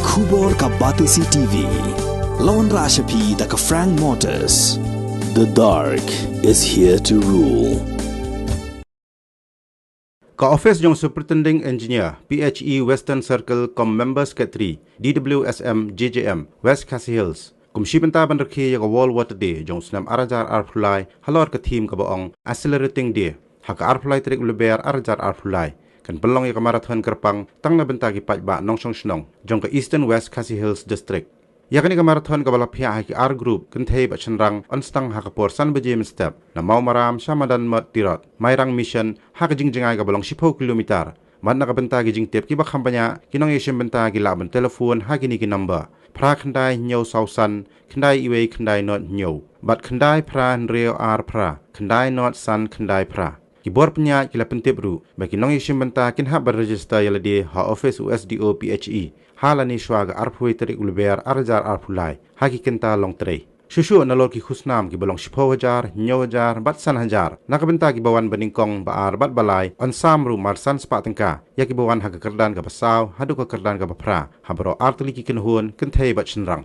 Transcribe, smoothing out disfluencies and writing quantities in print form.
Khubor ka Batisi TV. Lawan Rashapi da ka Frank Motors. The dark is here to rule. Ka Ophis jong Superintending Engineer PHE Western Circle kom Member Secretary DWSM JJM West Khasi Hills kum shibenta ban rakhi ya World Water Day jong snam arajar arfulai halor ka team ka baong accelerating day haka arfulai trik Lber arajar arfulai kan Pynlong ya marathon kerpang tang na bentagi pajba nongsong snong jong ka Eastern West Khasi Hills District. Yakni ka marathon ka balapia haki R group kentei bachanrang onstang haka por san bejim step na mau maram samadan mat tirot mairang mission haka jingjingai ka balong 10 kilometer man na ka bentagi jing tip ki ba kampanya kinong yeshim bentagi laban telefon haki ni ki number pra khandai nyo sausan khandai iwe khandai not nyo bat khandai pra nreo R pra khandai not san khandai pra Kibor penya kila pentip ru bagi nong yeshim benta kin hab register yala di ha Office USDO PHE halani shwaga arphui terik Lber arjar arpulai haki kenta long trei shushu nalor ki khusnam ki balong 10,000 9,000 bat san hajar nakabenta ki bawan beningkong baar bat balai on samru marsan spatengka yaki bawan haga kerdan ka basaw hadu ka kerdan ka bapra habro artli ki kinhun kentei bat chenrang